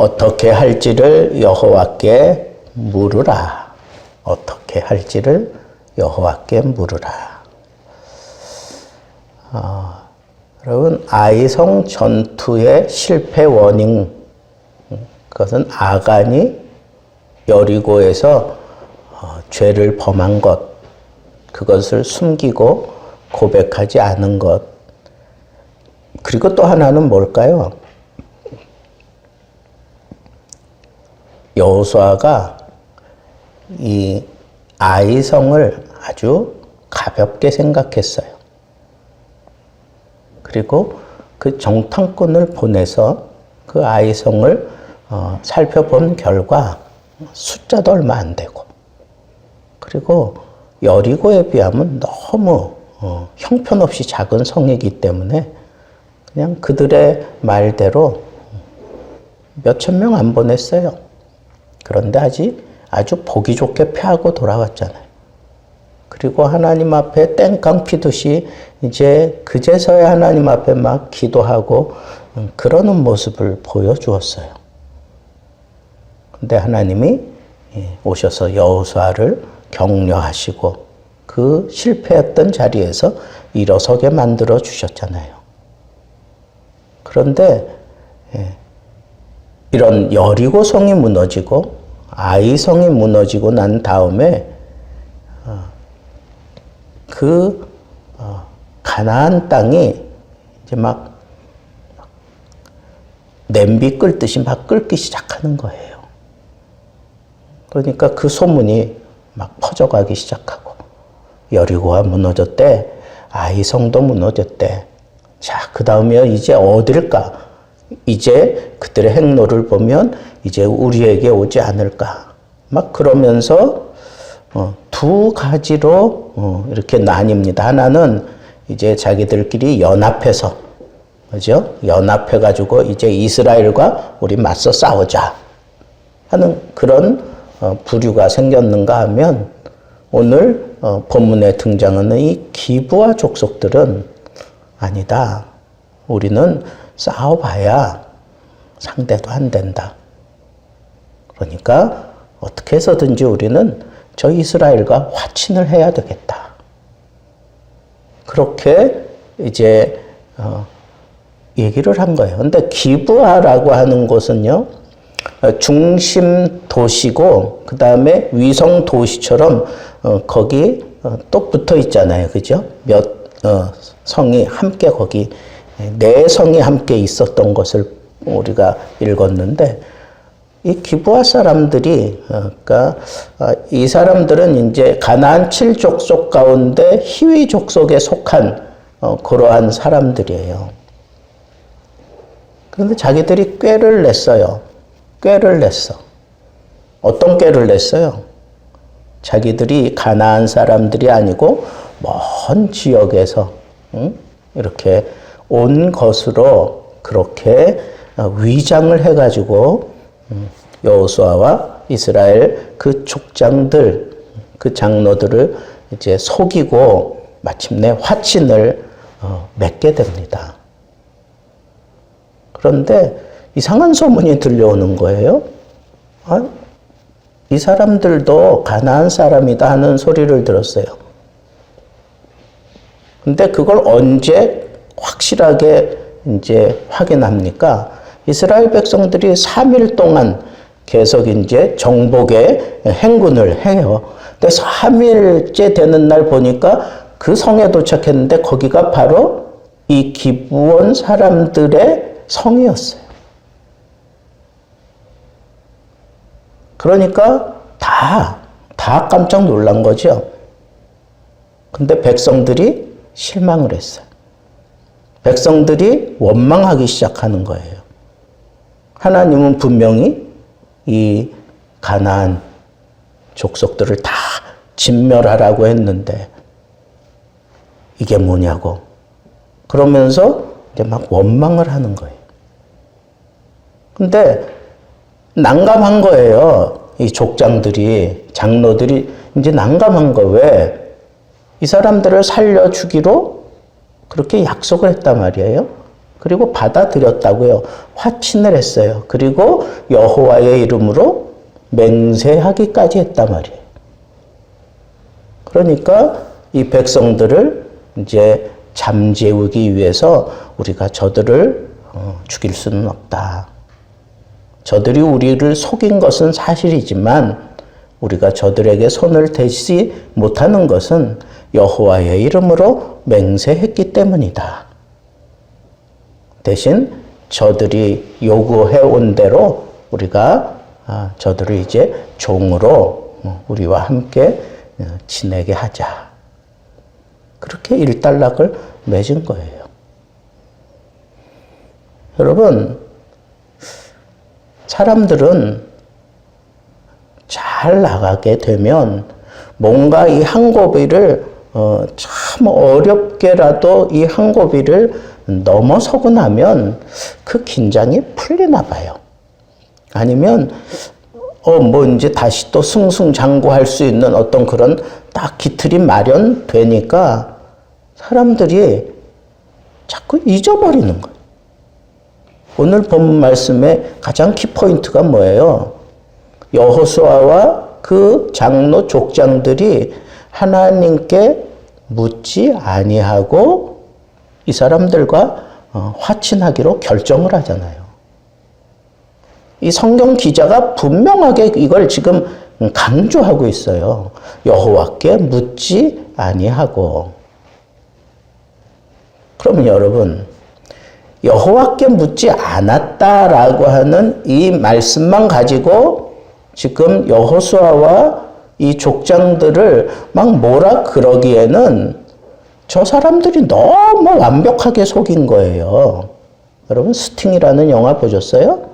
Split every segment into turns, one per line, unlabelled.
어떻게 할지를 여호와께 물으라. 어떻게 할지를 여호와께 물으라. 여러분, 아이성 전투의 실패 원인, 그것은 아간이 여리고에서 죄를 범한 것, 그것을 숨기고 고백하지 않은 것. 그리고 또 하나는 뭘까요? 여호수아가 이 아이성을 아주 가볍게 생각했어요. 그리고 그 정탐꾼을 보내서 그 아이성을 살펴본 결과 숫자도 얼마 안 되고, 그리고 여리고에 비하면 너무 형편없이 작은 성이기 때문에 그냥 그들의 말대로 몇천 명 안 보냈어요. 그런데 아주 보기 좋게 패하고 돌아왔잖아요. 그리고 하나님 앞에 땡깡 피듯이 이제 그제서야 하나님 앞에 막 기도하고 그러는 모습을 보여주었어요. 근데 하나님이 오셔서 여호수아를 격려하시고 그 실패했던 자리에서 일어서게 만들어 주셨잖아요. 그런데 이런 여리고 성이 무너지고 아이성이 무너지고 난 다음에 그 가나안 땅이 이제 막 냄비 끓듯이 막 끓기 시작하는 거예요. 그러니까 그 소문이 막 퍼져가기 시작하고, 여리고가 무너졌대, 아이성도 무너졌대. 자, 그 다음에 이제 어딜까? 이제 그들의 행로를 보면 이제 우리에게 오지 않을까? 막 그러면서 두 가지로 이렇게 나뉩니다. 하나는 이제 자기들끼리 연합해서, 그죠? 연합해가지고 이제 이스라엘과 우리 맞서 싸우자 하는 그런 부류가 생겼는가 하면, 오늘 본문에 등장하는 이 기브아 족속들은 아니다. 우리는 싸워봐야 상대도 안 된다. 그러니까 어떻게 해서든지 우리는 저 이스라엘과 화친을 해야 되겠다. 그렇게 이제 얘기를 한 거예요. 근데 기브아라고 하는 곳은요, 중심 도시고 그 다음에 위성 도시처럼 거기 또 붙어 있잖아요, 그죠? 몇 성이 함께 거기 네 성이 함께 있었던 것을 우리가 읽었는데, 이 기브아 사람들이, 그러니까 이 사람들은 이제 가나안 7족속 가운데 히위 족속에 속한 그러한 사람들이에요. 그런데 자기들이 꾀를 냈어요. 꾀를 냈어. 어떤 꾀를 냈어요? 자기들이 가나안 사람들이 아니고 먼 지역에서 이렇게 온 것으로 그렇게 위장을 해가지고 여호수아와 이스라엘 그 족장들, 그 장로들을 이제 속이고 마침내 화친을 맺게 됩니다. 그런데 이상한 소문이 들려오는 거예요. 이 사람들도 가나안 사람이다 하는 소리를 들었어요. 근데 그걸 언제 확실하게 이제 확인합니까? 이스라엘 백성들이 3일 동안 계속 이제 정복의 행군을 해요. 근데 3일째 되는 날 보니까 그 성에 도착했는데 거기가 바로 이 기브온 사람들의 성이었어요. 그러니까 다 깜짝 놀란 거죠. 근데 백성들이 실망을 했어요. 백성들이 원망하기 시작하는 거예요. 하나님은 분명히 이 가나안 족속들을 다 진멸하라고 했는데 이게 뭐냐고. 그러면서 이제 막 원망을 하는 거예요. 근데 난감한 거예요. 이 족장들이, 장로들이 이제 난감한 거. 왜? 이 사람들을 살려주기로 그렇게 약속을 했단 말이에요. 그리고 받아들였다고요. 화친을 했어요. 그리고 여호와의 이름으로 맹세하기까지 했단 말이에요. 그러니까 이 백성들을 이제 잠재우기 위해서 우리가 저들을 죽일 수는 없다. 저들이 우리를 속인 것은 사실이지만 우리가 저들에게 손을 대지 못하는 것은 여호와의 이름으로 맹세했기 때문이다. 대신 저들이 요구해온 대로 우리가 저들을 이제 종으로 우리와 함께 지내게 하자. 그렇게 일단락을 맺은 거예요. 여러분, 사람들은 잘 나가게 되면 뭔가 이 한 고비를 참 어렵게라도 이 한 고비를 넘어서고 나면 그 긴장이 풀리나 봐요. 아니면 뭐 이제 다시 또 승승장구할 수 있는 어떤 그런 딱 기틀이 마련되니까 사람들이 자꾸 잊어버리는 거예요. 오늘 본 말씀의 가장 키포인트가 뭐예요? 여호수아와 그 장로 족장들이 하나님께 묻지 아니하고 이 사람들과 화친하기로 결정을 하잖아요. 이 성경 기자가 분명하게 이걸 지금 강조하고 있어요. 여호와께 묻지 아니하고. 그러면 여러분, 여호와께 묻지 않았다라고 하는 이 말씀만 가지고 지금 여호수아와 이 족장들을 막 뭐라 그러기에는 저 사람들이 너무 완벽하게 속인 거예요. 여러분, 스팅이라는 영화 보셨어요?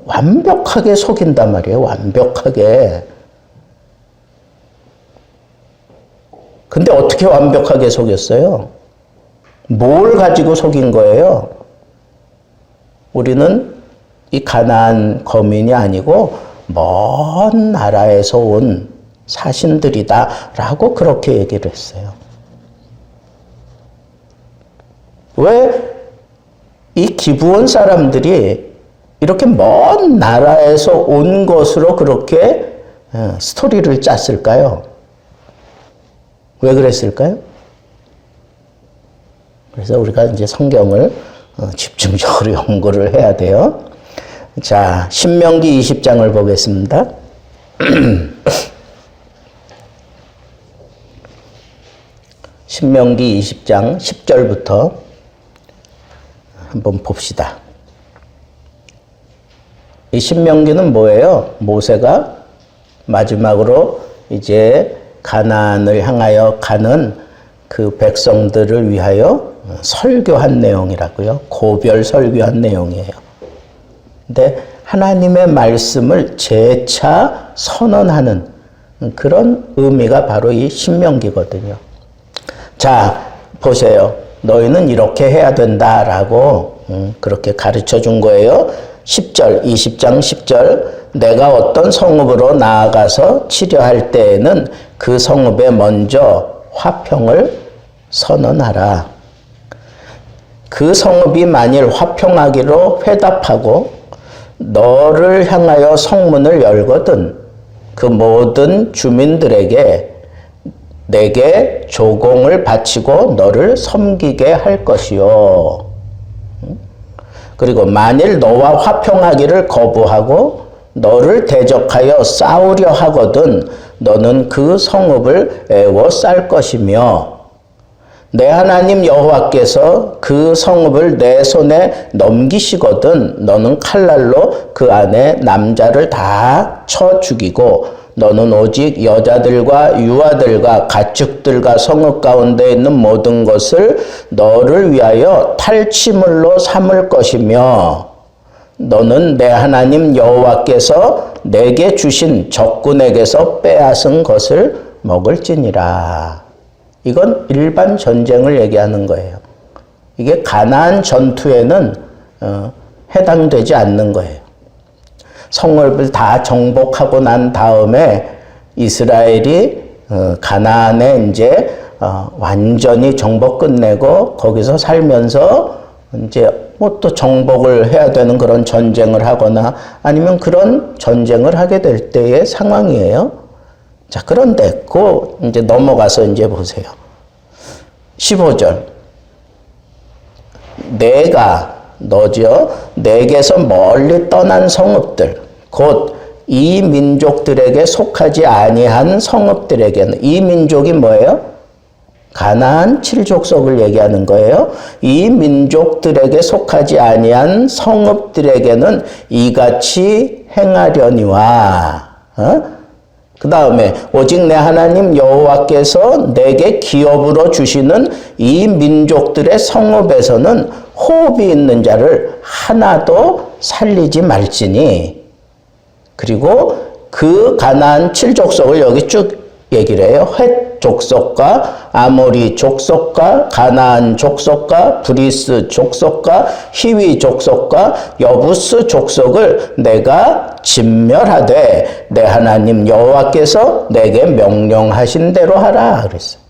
완벽하게 속인단 말이에요. 완벽하게. 근데 어떻게 완벽하게 속였어요? 뭘 가지고 속인 거예요? 우리는 이 가나안 거민이 아니고 먼 나라에서 온 사신들이다 라고 그렇게 얘기를 했어요. 왜 이 기브온 사람들이 이렇게 먼 나라에서 온 것으로 그렇게 스토리를 짰을까요? 왜 그랬을까요? 그래서 우리가 이제 성경을 집중적으로 연구를 해야 돼요. 자, 신명기 20장을 보겠습니다. 신명기 20장 10절부터 한번 봅시다. 이 신명기는 뭐예요? 모세가 마지막으로 이제 가나안을 향하여 가는 그 백성들을 위하여 설교한 내용이라고요. 고별 설교한 내용이에요. 근데 하나님의 말씀을 재차 선언하는 그런 의미가 바로 이 신명기거든요. 자, 보세요. 너희는 이렇게 해야 된다라고 그렇게 가르쳐 준 거예요. 10절, 20장 10절. 내가 어떤 성읍으로 나아가서 치려할 때에는 그 성읍에 먼저 화평을 선언하라. 그 성읍이 만일 화평하기로 회답하고 너를 향하여 성문을 열거든 그 모든 주민들에게 내게 조공을 바치고 너를 섬기게 할 것이요. 그리고 만일 너와 화평하기를 거부하고 너를 대적하여 싸우려 하거든 너는 그 성읍을 애워쌀 것이며 내 하나님 여호와께서 그 성읍을 내 손에 넘기시거든 너는 칼날로 그 안에 남자를 다 쳐 죽이고 너는 오직 여자들과 유아들과 가축들과 성읍 가운데 있는 모든 것을 너를 위하여 탈취물로 삼을 것이며 너는 내 하나님 여호와께서 내게 주신 적군에게서 빼앗은 것을 먹을지니라. 이건 일반 전쟁을 얘기하는 거예요. 이게 가나안 전투에는 해당되지 않는 거예요. 성읍을 다 정복하고 난 다음에 이스라엘이 가나안에 이제 완전히 정복 끝내고 거기서 살면서 이제 뭐 또 정복을 해야 되는 그런 전쟁을 하거나 아니면 그런 전쟁을 하게 될 때의 상황이에요. 자, 그런데 이제 넘어가서 이제 보세요. 15절. 너죠. 내게서 멀리 떠난 성읍들, 곧 이 민족들에게 속하지 아니한 성읍들에게는, 이 민족이 뭐예요? 가나안 7족속을 얘기하는 거예요. 이 민족들에게 속하지 아니한 성읍들에게는 이같이 행하려니와. 그 다음에 오직 내 하나님 여호와께서 내게 기업으로 주시는 이 민족들의 성읍에서는 호흡이 있는 자를 하나도 살리지 말지니. 그리고 그 가나안 7족속을 여기 쭉 얘기를 해요. 헷 족속과 아모리 족속과 가나안 족속과 브리스 족속과 히위 족속과 여부스 족속을 내가 진멸하되 내 하나님 여호와께서 내게 명령하신 대로 하라 그랬어요.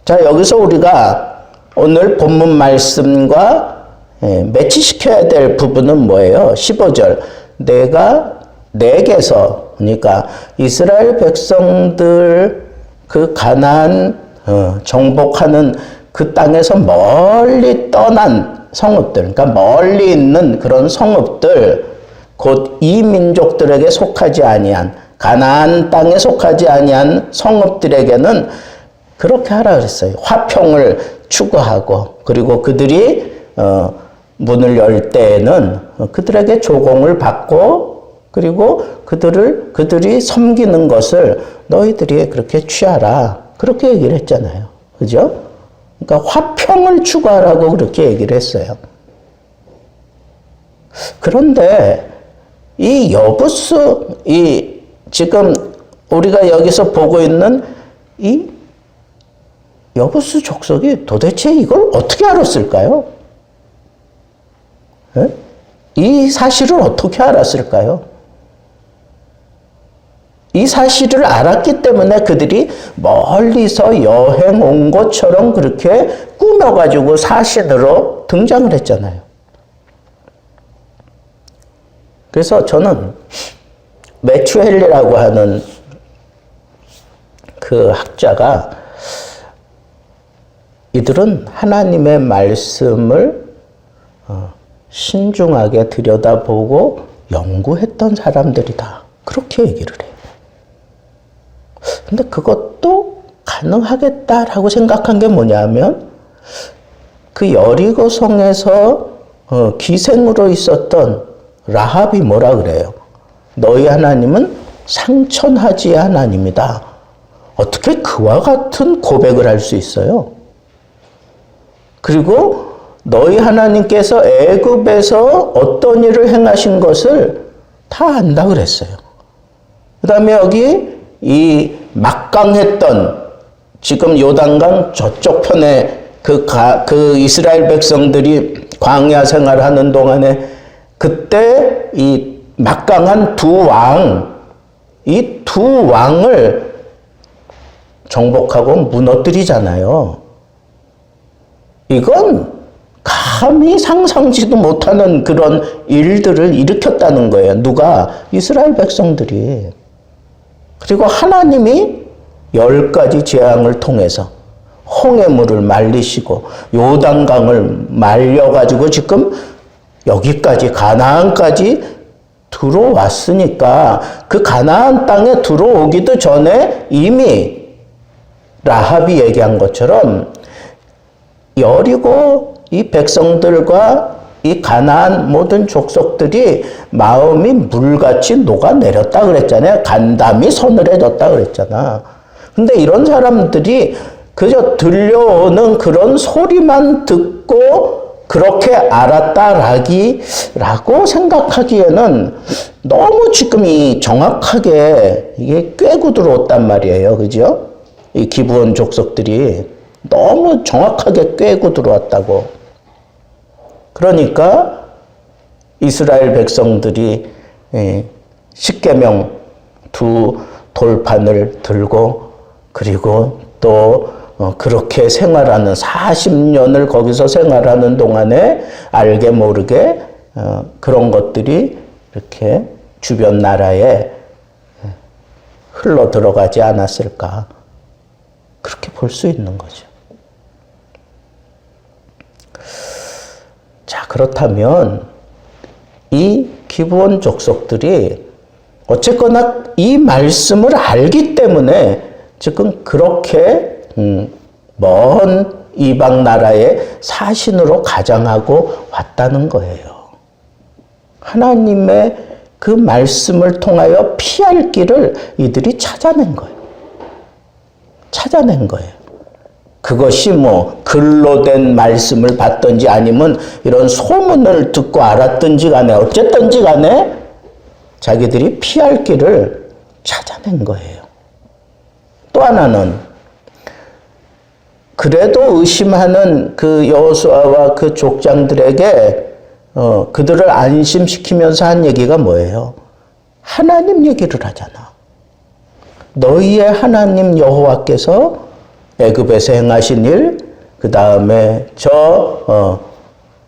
자, 여기서 우리가 오늘 본문 말씀과 매치시켜야 될 부분은 뭐예요? 15절. 내게서, 그러니까 이스라엘 백성들 그 가나안 정복하는 그 땅에서 멀리 떠난 성읍들, 그러니까 멀리 있는 그런 성읍들, 곧 이 민족들에게 속하지 아니한, 가나안 땅에 속하지 아니한 성읍들에게는 그렇게 하라 그랬어요. 화평을 추구하고, 그리고 그들이 문을 열 때에는 그들에게 조공을 받고, 그리고 그들이 섬기는 것을 너희들이 그렇게 취하라. 그렇게 얘기를 했잖아요. 그죠? 그러니까 화평을 추구하라고 그렇게 얘기를 했어요. 그런데 이 지금 우리가 여기서 보고 있는 이 여부스 족속이 도대체 이걸 어떻게 알았을까요? 이 사실을 어떻게 알았을까요? 이 사실을 알았기 때문에 그들이 멀리서 여행 온 것처럼 그렇게 꾸며가지고 사신으로 등장을 했잖아요. 그래서 저는 매튜 헨리라고 하는 그 학자가 이들은 하나님의 말씀을 신중하게 들여다보고 연구했던 사람들이다. 그렇게 얘기를 해요. 근데 그것도 가능하겠다라고 생각한 게 뭐냐면 그 여리고성에서 기생으로 있었던 라합이 뭐라 그래요? 너희 하나님은 상천하지의 하나님이다. 어떻게 그와 같은 고백을 할 수 있어요? 그리고 너희 하나님께서 애굽에서 어떤 일을 행하신 것을 다 안다 그랬어요. 그 다음에 여기 이 막강했던 지금 요단강 저쪽 편에 그 이스라엘 백성들이 광야 생활하는 동안에 그때 이 막강한 이 두 왕을 정복하고 무너뜨리잖아요. 이건 감히 상상지도 못하는 그런 일들을 일으켰다는 거예요. 누가? 이스라엘 백성들이. 그리고 하나님이 10가지 재앙을 통해서 홍해물을 말리시고 요단강을 말려가지고 지금 여기까지 가나안까지 들어왔으니까 그 가나안 땅에 들어오기도 전에 이미 라합이 얘기한 것처럼 여리고 이 백성들과 이 가나안 모든 족속들이 마음이 물같이 녹아내렸다 그랬잖아요. 간담이 서늘해졌다 그랬잖아. 근데 이런 사람들이 그저 들려오는 그런 소리만 듣고 그렇게 알았다라고 생각하기에는 너무 지금 정확하게 이게 꿰고 들어왔단 말이에요. 그죠? 이 기브온 족속들이 너무 정확하게 꿰고 들어왔다고. 그러니까 이스라엘 백성들이 십계명 두 돌판을 들고 그리고 또 그렇게 생활하는 40년을 거기서 생활하는 동안에 알게 모르게 그런 것들이 이렇게 주변 나라에 흘러 들어가지 않았을까. 그렇게 볼 수 있는 거죠. 자, 그렇다면 이 기브온 족속들이 어쨌거나 이 말씀을 알기 때문에 지금 그렇게 먼 이방 나라의 사신으로 가장하고 왔다는 거예요. 하나님의 그 말씀을 통하여 피할 길을 이들이 찾아낸 거예요. 찾아낸 거예요. 그것이 뭐 글로 된 말씀을 받든지 아니면 이런 소문을 듣고 알았든지 간에 어쨌든지 간에 자기들이 피할 길을 찾아낸 거예요. 또 하나는 그래도 의심하는 그 여호수아와 그 족장들에게 그들을 안심시키면서 한 얘기가 뭐예요? 하나님 얘기를 하잖아. 너희의 하나님 여호와께서 애굽에서 행하신 일, 그 다음에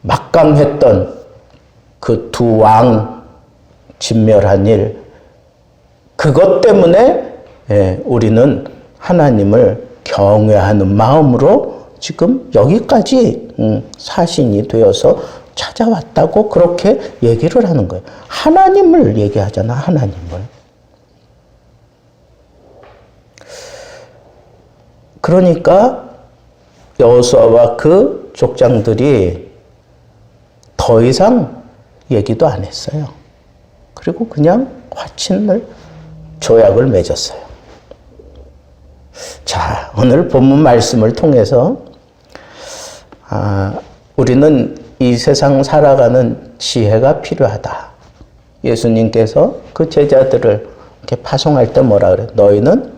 막강했던 그 두 왕 진멸한 일, 그것 때문에 우리는 하나님을 경외하는 마음으로 지금 여기까지 사신이 되어서 찾아왔다고 그렇게 얘기를 하는 거예요. 하나님을 얘기하잖아, 하나님을. 그러니까 여호수아와 그 족장들이 더 이상 얘기도 안 했어요. 그리고 그냥 화친을 조약을 맺었어요. 자, 오늘 본문 말씀을 통해서 우리는 이 세상 살아가는 지혜가 필요하다. 예수님께서 그 제자들을 이렇게 파송할 때 뭐라 그래요? 너희는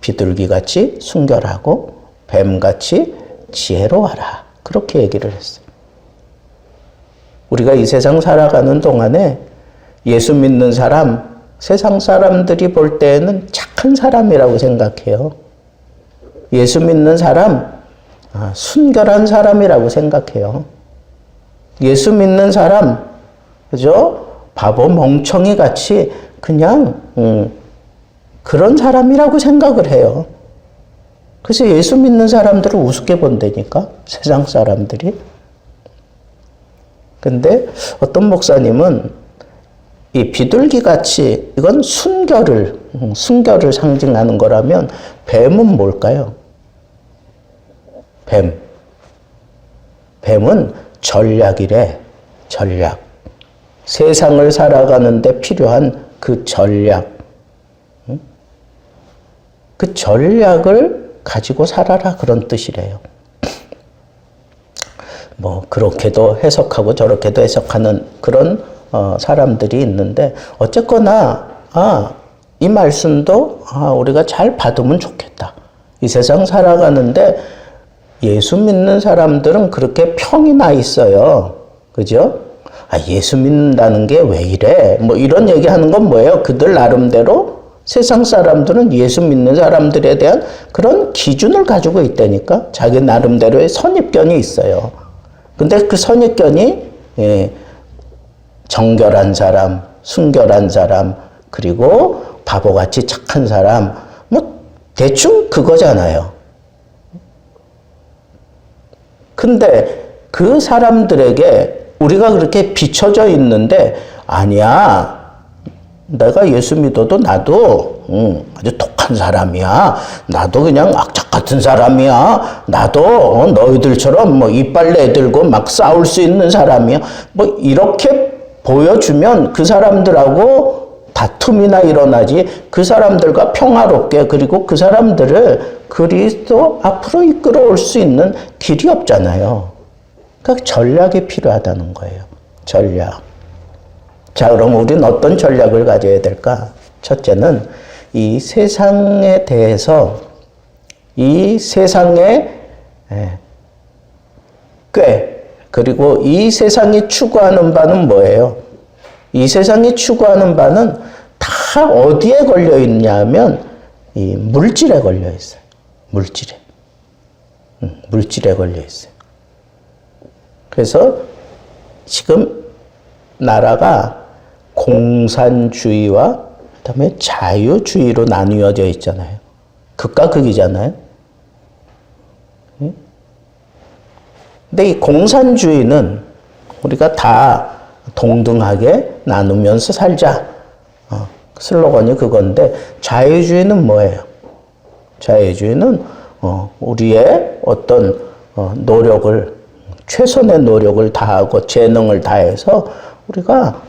비둘기같이 순결하고 뱀같이 지혜로워라. 그렇게 얘기를 했어요. 우리가 이 세상 살아가는 동안에 예수 믿는 사람, 세상 사람들이 볼 때에는 착한 사람이라고 생각해요. 예수 믿는 사람, 순결한 사람이라고 생각해요. 예수 믿는 사람, 그죠? 바보 멍청이 같이 그냥 그런 사람이라고 생각을 해요. 그래서 예수 믿는 사람들을 우습게 본다니까, 세상 사람들이. 근데 어떤 목사님은 이 비둘기같이 이건 순결을 상징하는 거라면 뱀은 뭘까요? 뱀은 전략이래, 전략. 세상을 살아가는데 필요한 그 전략. 그 전략을 가지고 살아라, 그런 뜻이래요. 뭐 그렇게도 해석하고 저렇게도 해석하는 그런 사람들이 있는데 어쨌거나 이 말씀도 우리가 잘 받으면 좋겠다. 이 세상 살아가는데 예수 믿는 사람들은 그렇게 평이 나 있어요. 그죠? 예수 믿는다는 게 왜 이래? 뭐 이런 얘기하는 건 뭐예요? 그들 나름대로 세상 사람들은 예수 믿는 사람들에 대한 그런 기준을 가지고 있다니까. 자기 나름대로의 선입견이 있어요. 근데 그 선입견이 정결한 사람, 순결한 사람, 그리고 바보같이 착한 사람, 뭐 대충 그거잖아요. 근데 그 사람들에게 우리가 그렇게 비춰져 있는데 아니야. 내가 예수 믿어도 나도 아주 독한 사람이야. 나도 그냥 악착 같은 사람이야. 나도 너희들처럼 뭐 이빨 내들고 막 싸울 수 있는 사람이야. 뭐 이렇게 보여주면 그 사람들하고 다툼이나 일어나지, 그 사람들과 평화롭게, 그리고 그 사람들을 그리스도 앞으로 이끌어올 수 있는 길이 없잖아요. 그러니까 전략이 필요하다는 거예요. 전략. 자, 그럼 우리는 어떤 전략을 가져야 될까? 첫째는 이 세상에 대해서, 이 세상의 꾀, 그리고 이 세상이 추구하는 바는 뭐예요? 이 세상이 추구하는 바는 다 어디에 걸려 있냐면 이 물질에 걸려 있어요. 물질에. 물질에 걸려 있어요. 그래서 지금 나라가 공산주의와 그다음에 자유주의로 나뉘어져 있잖아요. 극과 극이잖아요. 근데 이 공산주의는 우리가 다 동등하게 나누면서 살자. 슬로건이 그건데, 자유주의는 뭐예요? 자유주의는 우리의 어떤 노력을, 최선의 노력을 다하고 재능을 다해서 우리가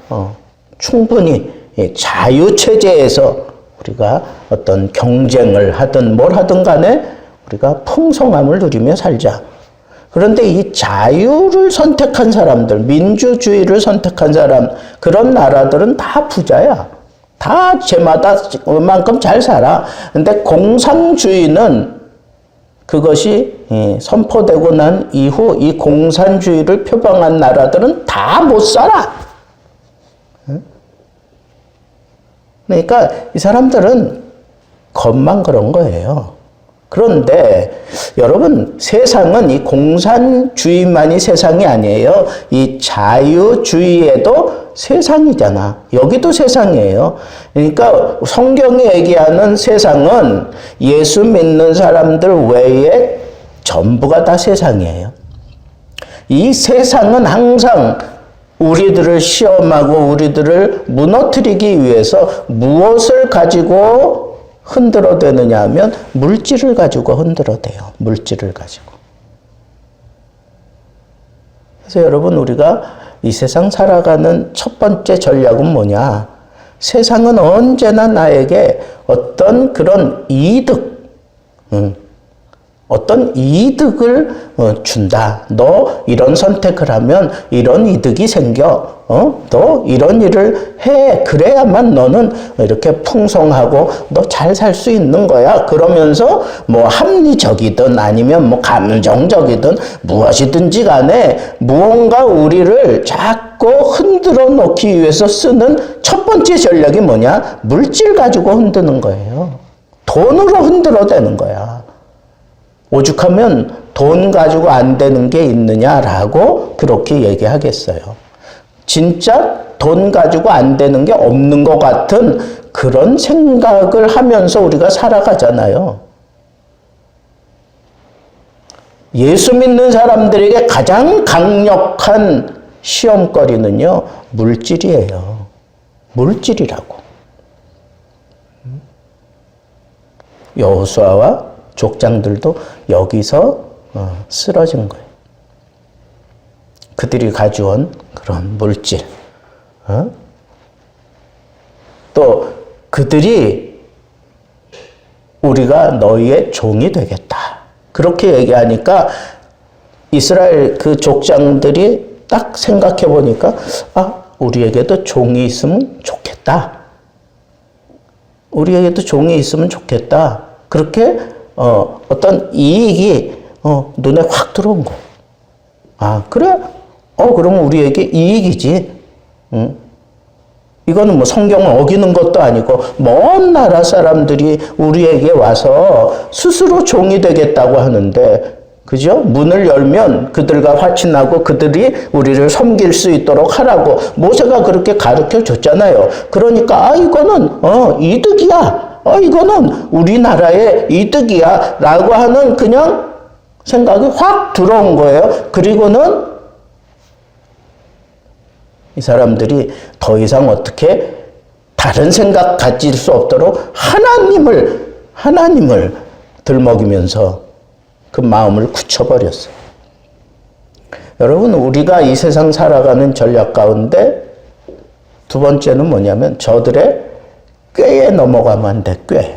충분히 자유체제에서 우리가 어떤 경쟁을 하든 뭘 하든 간에 우리가 풍성함을 누리며 살자. 그런데 이 자유를 선택한 사람들, 민주주의를 선택한 사람, 그런 나라들은 다 부자야. 다 제마다 그만큼 잘 살아. 근데 공산주의는 그것이 선포되고 난 이후 이 공산주의를 표방한 나라들은 다 못 살아. 그러니까 이 사람들은 겉만 그런 거예요. 그런데 여러분, 세상은 이 공산주의만이 세상이 아니에요. 이 자유주의에도 세상이잖아. 여기도 세상이에요. 그러니까 성경이 얘기하는 세상은 예수 믿는 사람들 외에 전부가 다 세상이에요. 이 세상은 항상 우리들을 시험하고 우리들을 무너뜨리기 위해서 무엇을 가지고 흔들어대느냐 하면 물질을 가지고 흔들어대요. 물질을 가지고. 그래서 여러분, 우리가 이 세상 살아가는 첫 번째 전략은 뭐냐? 세상은 언제나 나에게 어떤 그런 이득, 어떤 이득을 준다. 너 이런 선택을 하면 이런 이득이 생겨. 너 이런 일을 해. 그래야만 너는 이렇게 풍성하고 너 잘 살 수 있는 거야. 그러면서 뭐 합리적이든 아니면 뭐 감정적이든 무엇이든지 간에 무언가 우리를 자꾸 흔들어 놓기 위해서 쓰는 첫 번째 전략이 뭐냐? 물질 가지고 흔드는 거예요. 돈으로 흔들어 대는 거야. 오죽하면 돈 가지고 안 되는 게 있느냐라고 그렇게 얘기하겠어요. 진짜 돈 가지고 안 되는 게 없는 것 같은 그런 생각을 하면서 우리가 살아가잖아요. 예수 믿는 사람들에게 가장 강력한 시험거리는요, 물질이에요. 물질이라고. 여호수아와 족장들도 여기서 쓰러진 거예요. 그들이 가져온 그런 물질. 또 그들이 우리가 너희의 종이 되겠다. 그렇게 얘기하니까 이스라엘 그 족장들이 딱 생각해 보니까 우리에게도 종이 있으면 좋겠다. 우리에게도 종이 있으면 좋겠다. 그렇게 어떤 이익이 눈에 확 들어온 거. 그래? 그러면 우리에게 이익이지. 이거는 뭐 성경을 어기는 것도 아니고 먼 나라 사람들이 우리에게 와서 스스로 종이 되겠다고 하는데, 그죠? 문을 열면 그들과 화친하고 그들이 우리를 섬길 수 있도록 하라고 모세가 그렇게 가르쳐 줬잖아요. 그러니까 이거는 이득이야. 이거는 우리나라의 이득이야 라고 하는 그냥 생각이 확 들어온 거예요. 그리고는 이 사람들이 더 이상 어떻게 다른 생각 가질 수 없도록 하나님을 들먹이면서 그 마음을 굳혀버렸어요. 여러분, 우리가 이 세상 살아가는 전략 가운데 두 번째는 뭐냐면 저들의 꾀에 넘어가면 안 돼, 꾀.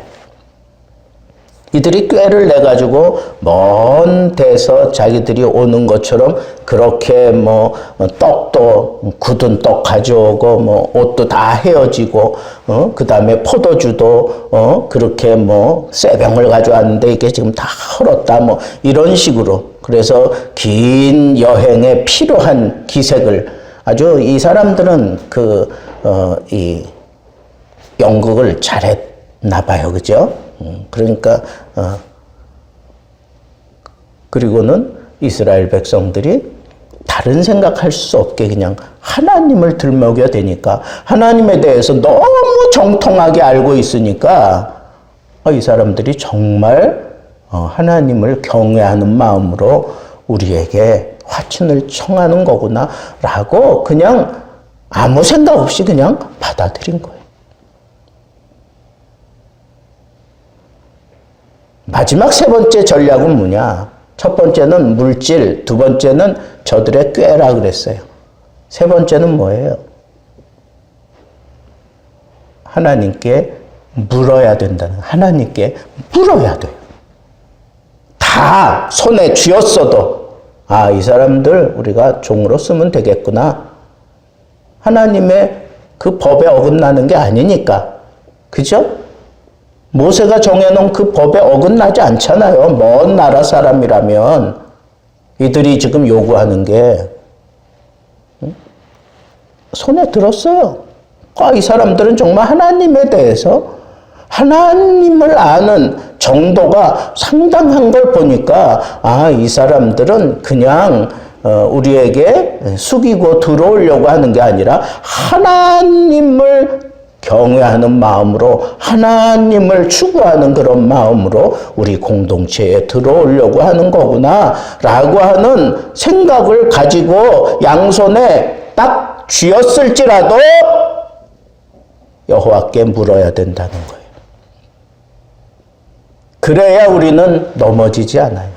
이들이 꾀를 내가지고 먼 데서 자기들이 오는 것처럼 그렇게 뭐 떡도 굳은 떡 가져오고 뭐 옷도 다 헤어지고 그 다음에 포도주도 그렇게 뭐 쇠병을 가져왔는데 이게 지금 다 헐었다 뭐 이런 식으로. 그래서 긴 여행에 필요한 기색을 아주 이 사람들은 이 연극을 잘했나 봐요, 그죠? 그러니까 그리고는 이스라엘 백성들이 다른 생각할 수 없게 그냥 하나님을 들먹여 대니까, 하나님에 대해서 너무 정통하게 알고 있으니까 이 사람들이 정말 하나님을 경외하는 마음으로 우리에게 화친을 청하는 거구나 라고 그냥 아무 생각 없이 그냥 받아들인 거예요. 마지막 세 번째 전략은 뭐냐? 첫 번째는 물질, 두 번째는 저들의 꾀라 그랬어요. 세 번째는 뭐예요? 하나님께 물어야 된다는, 하나님께 물어야 돼요. 다 손에 쥐었어도 이 사람들 우리가 종으로 쓰면 되겠구나. 하나님의 그 법에 어긋나는 게 아니니까. 그죠? 모세가 정해놓은 그 법에 어긋나지 않잖아요. 먼 나라 사람이라면 이들이 지금 요구하는 게 손에 들었어요. 이 사람들은 정말 하나님에 대해서 하나님을 아는 정도가 상당한 걸 보니까 이 사람들은 그냥 우리에게 숙이고 들어오려고 하는 게 아니라 하나님을 경외하는 마음으로, 하나님을 추구하는 그런 마음으로 우리 공동체에 들어오려고 하는 거구나 라고 하는 생각을 가지고 양손에 딱 쥐었을지라도 여호와께 물어야 된다는 거예요. 그래야 우리는 넘어지지 않아요.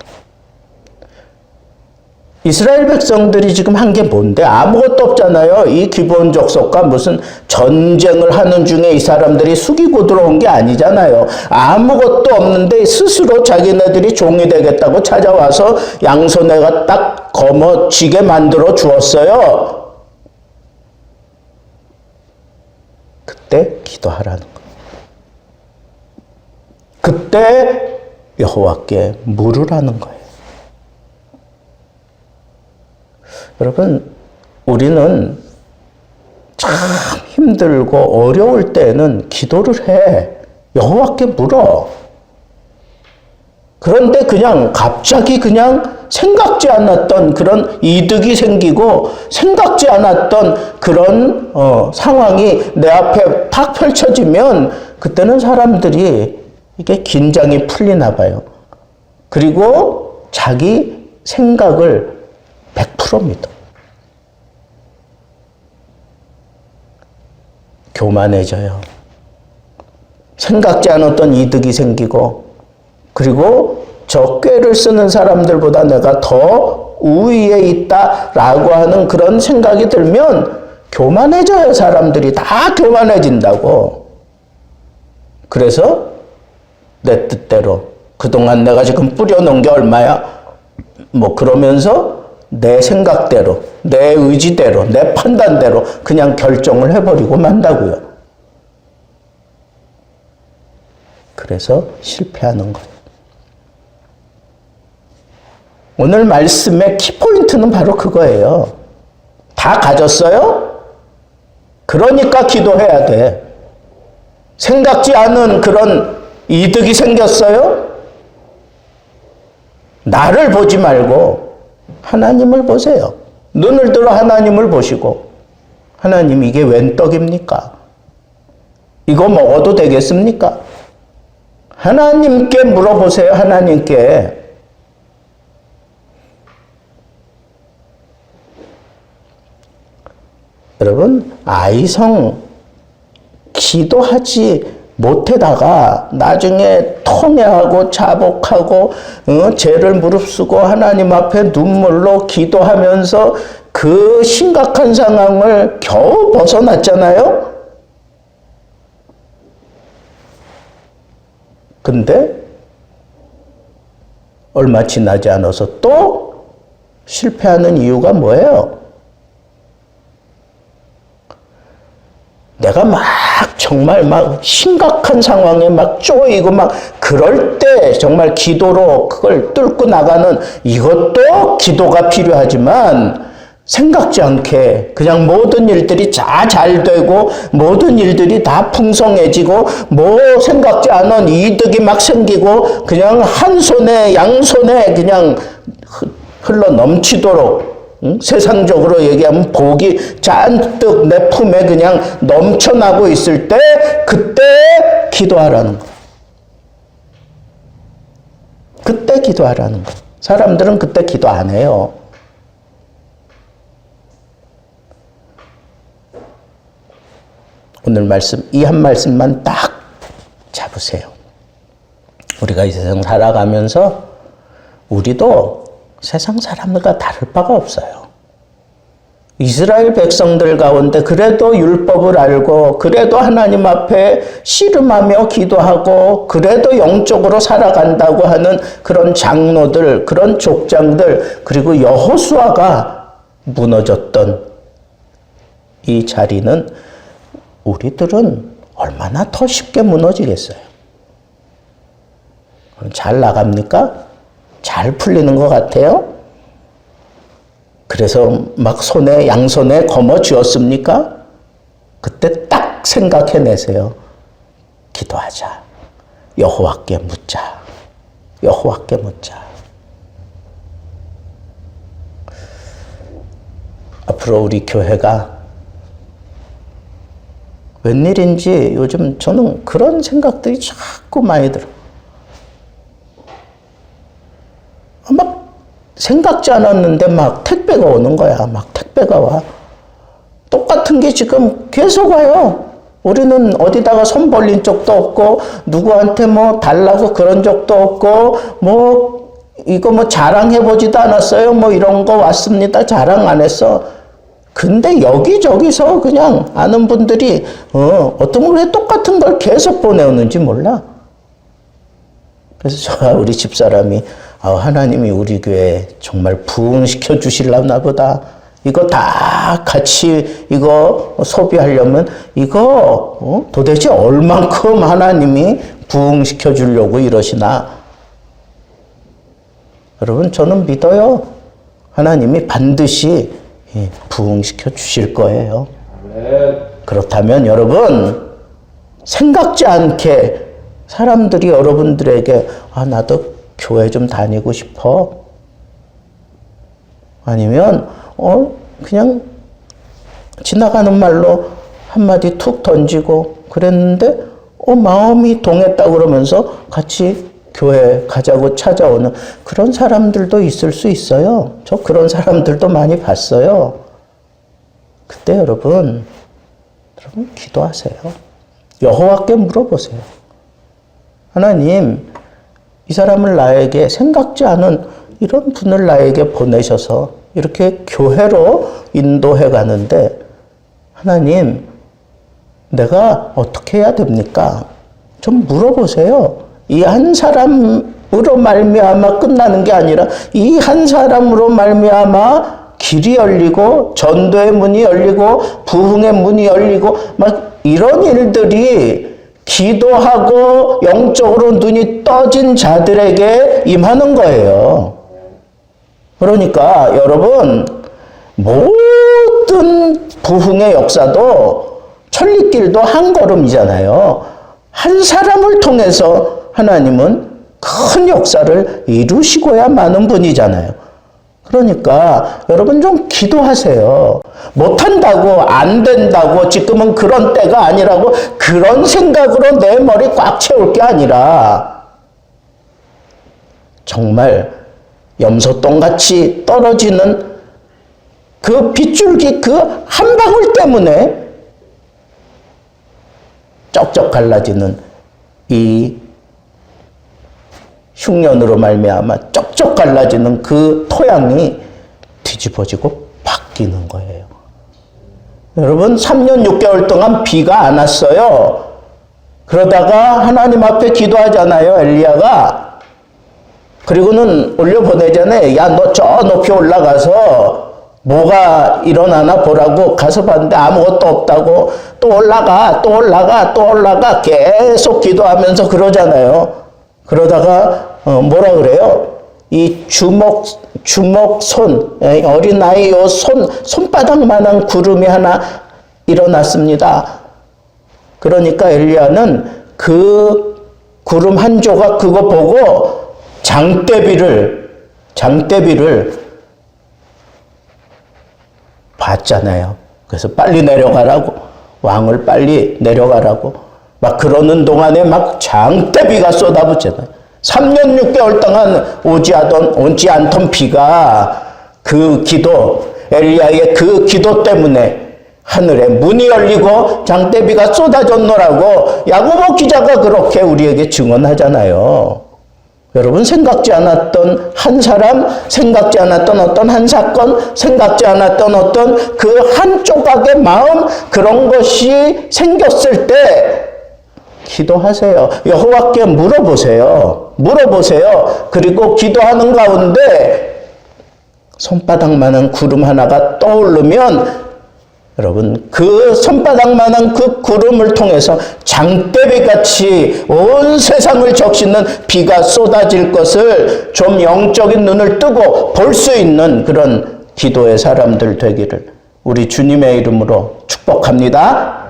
이스라엘 백성들이 지금 한 게 뭔데? 아무것도 없잖아요. 이 기본적 속과 무슨 전쟁을 하는 중에 이 사람들이 숙이고 들어온 게 아니잖아요. 아무것도 없는데 스스로 자기네들이 종이 되겠다고 찾아와서 양손에가 딱 거머쥐게 만들어 주었어요. 그때 기도하라는 거예요. 그때 여호와께 물으라는 거예요. 여러분, 우리는 참 힘들고 어려울 때는 기도를 해. 여호와께 물어. 그런데 그냥 갑자기 그냥 생각지 않았던 그런 이득이 생기고 생각지 않았던 그런 상황이 내 앞에 탁 펼쳐지면 그때는 사람들이 이게 긴장이 풀리나 봐요. 그리고 자기 생각을 100% 교만해져요. 생각지 않았던 이득이 생기고, 그리고 저 꾀를 쓰는 사람들보다 내가 더 우위에 있다라고 하는 그런 생각이 들면 교만해져요. 사람들이 다 교만해진다고. 그래서 내 뜻대로 그동안 내가 지금 뿌려놓은 게 얼마야? 그러면서 내 생각대로, 내 의지대로, 내 판단대로 그냥 결정을 해버리고 만다고요. 그래서 실패하는 거예요. 오늘 말씀의 키포인트는 바로 그거예요. 다 가졌어요? 그러니까 기도해야 돼. 생각지 않은 그런 이득이 생겼어요? 나를 보지 말고 하나님을 보세요. 눈을 들어 하나님을 보시고, 하나님 이게 웬 떡입니까? 이거 먹어도 되겠습니까? 하나님께 물어보세요. 하나님께. 여러분, 아이성 기도하지 못해다가 나중에 통회하고 자복하고 죄를 무릅쓰고 하나님 앞에 눈물로 기도하면서 그 심각한 상황을 겨우 벗어났잖아요. 근데 얼마 지나지 않아서 또 실패하는 이유가 뭐예요? 내가 정말 심각한 상황에 쪼이고 그럴 때 정말 기도로 그걸 뚫고 나가는, 이것도 기도가 필요하지만 생각지 않게 그냥 모든 일들이 다 잘 되고 모든 일들이 다 풍성해지고 뭐 생각지 않은 이득이 막 생기고 그냥 한 손에 양손에 그냥 흘러 넘치도록 세상적으로 얘기하면 복이 잔뜩 내 품에 그냥 넘쳐나고 있을 때 그때 기도하라는 거. 그때 기도하라는 거. 사람들은 그때 기도 안 해요. 오늘 말씀, 이 한 말씀만 딱 잡으세요. 우리가 이 세상 살아가면서 우리도 세상 사람들과 다를 바가 없어요. 이스라엘 백성들 가운데 그래도 율법을 알고 그래도 하나님 앞에 씨름하며 기도하고 그래도 영적으로 살아간다고 하는 그런 장로들, 그런 족장들, 그리고 여호수아가 무너졌던 이 자리는 우리들은 얼마나 더 쉽게 무너지겠어요? 잘 나갑니까? 잘 풀리는 것 같아요? 그래서 막 양손에 거머 쥐었습니까? 그때 딱 생각해내세요. 기도하자. 여호와께 묻자. 여호와께 묻자. 앞으로 우리 교회가 웬일인지 요즘 저는 그런 생각들이 자꾸 많이 들어요. 막 생각지 않았는데 막 택배가 오는 거야. 막 택배가 와. 똑같은 게 지금 계속 와요. 우리는 어디다가 손 벌린 적도 없고 누구한테 뭐 달라고 그런 적도 없고 뭐 이거 뭐 자랑해보지도 않았어요. 뭐 이런 거 왔습니다. 자랑 안 했어. 근데 여기저기서 그냥 아는 분들이 어떤 걸 왜 똑같은 걸 계속 보내오는지 몰라. 그래서 우리 집사람이 하나님이 우리 교회 정말 부흥시켜 주실라나 보다. 이거 다 같이 이거 소비하려면 이거 도대체 얼만큼 하나님이 부흥시켜 주려고 이러시나. 여러분 저는 믿어요. 하나님이 반드시 부흥시켜 주실 거예요. 그렇다면 여러분 생각지 않게 사람들이 여러분들에게 나도 교회 좀 다니고 싶어. 아니면 그냥 지나가는 말로 한마디 툭 던지고 그랬는데 마음이 동했다 그러면서 같이 교회 가자고 찾아오는 그런 사람들도 있을 수 있어요. 저 그런 사람들도 많이 봤어요. 그때 여러분 기도하세요. 여호와께 물어보세요. 하나님, 이 사람을 나에게 생각지 않은 이런 분을 나에게 보내셔서 이렇게 교회로 인도해 가는데 하나님, 내가 어떻게 해야 됩니까? 좀 물어보세요. 이 한 사람으로 말미암아 끝나는 게 아니라 이 한 사람으로 말미암아 길이 열리고 전도의 문이 열리고 부흥의 문이 열리고 막 이런 일들이 기도하고 영적으로 눈이 떠진 자들에게 임하는 거예요. 그러니까 여러분 모든 부흥의 역사도 천리길도 한 걸음이잖아요. 한 사람을 통해서 하나님은 큰 역사를 이루시고야 마는 분이잖아요. 그러니까 여러분 좀 기도하세요. 못한다고 안 된다고 지금은 그런 때가 아니라고 그런 생각으로 내 머리 꽉 채울 게 아니라 정말 염소똥같이 떨어지는 그 빗줄기 그 한 방울 때문에 쩍쩍 갈라지는 이 흉년으로 말미암아 쩍쩍 갈라지는 그 토양이 뒤집어지고 바뀌는 거예요. 여러분 3년 6개월 동안 비가 안 왔어요. 그러다가 하나님 앞에 기도하잖아요. 엘리야가. 그리고는 올려보내잖아요. 야, 너 저 높이 올라가서 뭐가 일어나나 보라고 가서 봤는데 아무것도 없다고. 또 올라가 또 올라가 또 올라가 계속 기도하면서 그러잖아요. 그러다가 뭐라 그래요? 이 주먹손, 어린아이 요 손바닥만한 구름이 하나 일어났습니다. 그러니까 엘리야는 그 구름 한 조각 그거 보고 장대비를 봤잖아요. 그래서 빨리 내려가라고, 왕을 빨리 내려가라고 막 그러는 동안에 막 장대비가 쏟아붓잖아요. 3년 6개월 동안 오지 않던 비가 그 기도, 엘리야의 그 기도 때문에 하늘에 문이 열리고 장대비가 쏟아졌노라고 야고보 기자가 그렇게 우리에게 증언하잖아요. 여러분, 생각지 않았던 한 사람, 생각지 않았던 어떤 한 사건, 생각지 않았던 어떤 그 한 조각의 마음, 그런 것이 생겼을 때 기도하세요. 여호와께 물어보세요. 그리고 기도하는 가운데 손바닥만한 구름 하나가 떠오르면 여러분, 그 손바닥만한 그 구름을 통해서 장대비같이 온 세상을 적시는 비가 쏟아질 것을 좀 영적인 눈을 뜨고 볼 수 있는 그런 기도의 사람들 되기를 우리 주님의 이름으로 축복합니다.